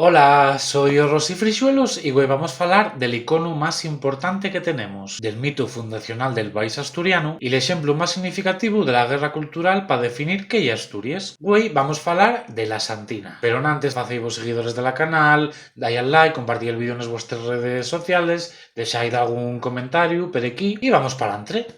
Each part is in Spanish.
Hola, soy Rosy Frixuelos y hoy vamos a hablar del icono más importante que tenemos, del mito fundacional del país asturiano y el ejemplo más significativo de la guerra cultural para definir qué es Asturias. Hoy vamos a hablar de la Santina. Pero antes, facéis seguidores de la canal, dai al like, compartid el vídeo en vuestras redes sociales, dexaid algún comentario per aquí y vamos para adelante.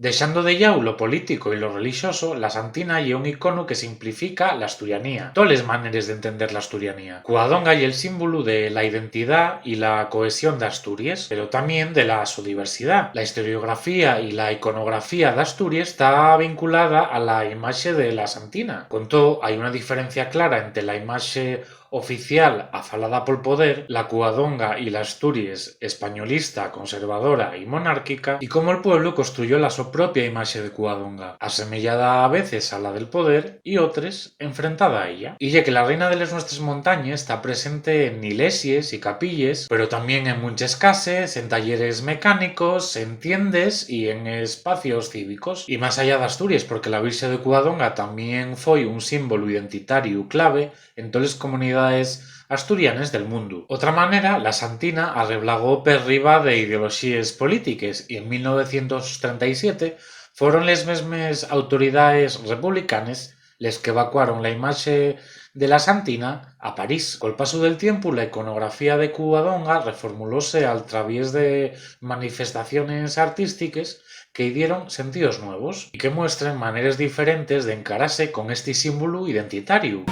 Dexando de llau lo político y lo religioso, la Santina ye un icono que simplifica la asturianía. Toles maneres de entender la asturianía. Covadonga ye el símbolo de la identidad y la cohesión de Asturias, pero también de la su diversidad. La historiografía y la iconografía de Asturias está vinculada a la imaxe de la Santina. Con todo, hay una diferencia clara entre la imaxe oficial afalada por poder, la Covadonga y la Asturias españolista, conservadora y monárquica, y cómo el pueblo construyó la su propia imaxe de Covadonga, asemellada a veces a la del poder y otras enfrentada a ella. Y ya que la reina de las nuestras montañas está presente en iglesias y capillas, pero también en muchas casas, en talleres mecánicos, en tiendas y en espacios cívicos. Y más allá de Asturias, porque la Virxe de Covadonga también fue un símbolo identitario clave en todas las comunidades asturianes del mundo. Otra manera, la Santina arreblagó per riba de ideologías políticas y en 1937 fueron les mesmes autoridades republicanes les que evacuaron la imaxe de la Santina a París. Col paso del tiempo, la iconografía de Covadonga reformulóse al través de manifestaciones artísticas que dieron sentidos nuevos y que muestren maneras diferentes de encararse con este símbolo identitario.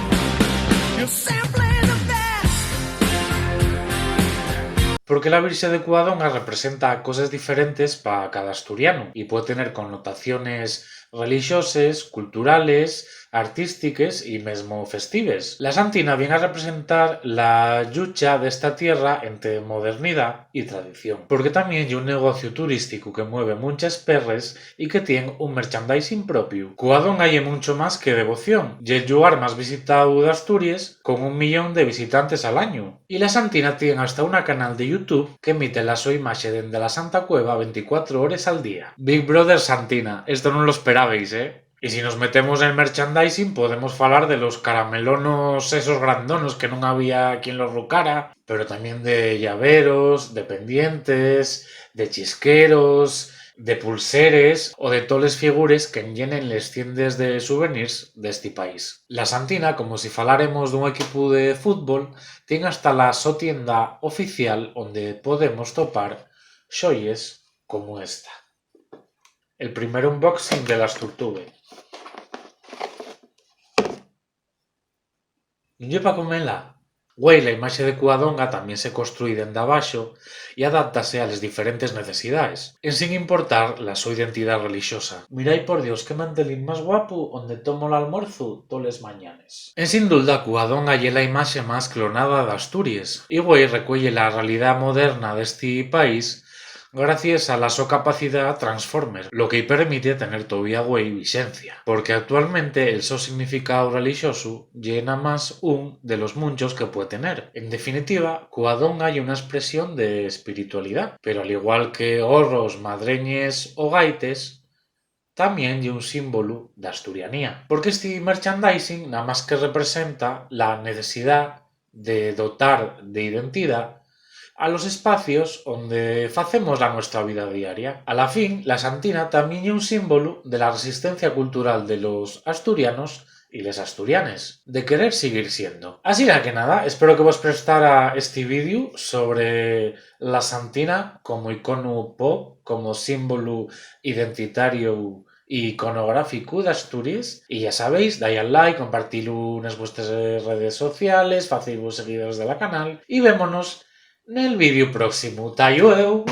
Porque la Virxe de Covadonga representa cosas diferentes para cada asturiano y puede tener connotaciones religiosas, culturales, artísticas y mesmo festives. La Santina viene a representar la lucha de esta tierra entre modernidad y tradición, porque también hay un negocio turístico que mueve muchas perres y que tiene un merchandising propio. Covadonga hay mucho más que devoción, y el lugar más visitado de Asturias con 1 millón de visitantes al año. Y la Santina tiene hasta una canal de YouTube que emite la su imaxe dende la Santa Cueva 24 horas al día. Big Brother Santina, esto no lo esperabais, ¿eh? Y si nos metemos en el merchandising podemos falar de los caramelonos esos grandonos que non había quien los rucara, pero también de llaveros, de pendientes, de chisqueros, de pulseres o de toles figures que llenen les tiendas de souvenirs de este país. La Santina, como si faláremos d'un equipo de fútbol, tiene hasta la so tienda oficial onde podemos topar xoyes como esta. El primer unboxing de las Tortugue. Non lle pa comela. Güey, la imaxe de Covadonga también se construye dende abaxo y adáptase a las diferentes necesidades, en sin importar la su identidad religiosa. Mirai por Dios, qué mantelín más guapo onde tomo el almuerzo toles mañanes. En sin duda, Covadonga ye la imaxe más clonada de Asturias, y güey recuelle la realidad moderna de este país gracias a la su capacidad Transformer, lo que permite tener todavía güey vigencia, porque actualmente el so significado religioso llena más un de los muchos que puede tener. En definitiva, Covadonga hay una expresión de espiritualidad, pero al igual que gorros, madreñes o gaites, también hay un símbolo de asturianía, porque este merchandising nada más que representa la necesidad de dotar de identidad a los espacios donde facemos la nuestra vida diaria. A la fin, la Santina también es un símbolo de la resistencia cultural de los asturianos y les asturianes, de querer seguir siendo. Así que nada, espero que vos prestara este vídeo sobre la Santina como icono pop, como símbolo identitario y iconográfico de Asturias. Y ya sabéis, dai al like, compartidlo en vuestras redes sociales, facéis seguidores de la canal y vémonos nel vídeo próximo. ¡Tayueu!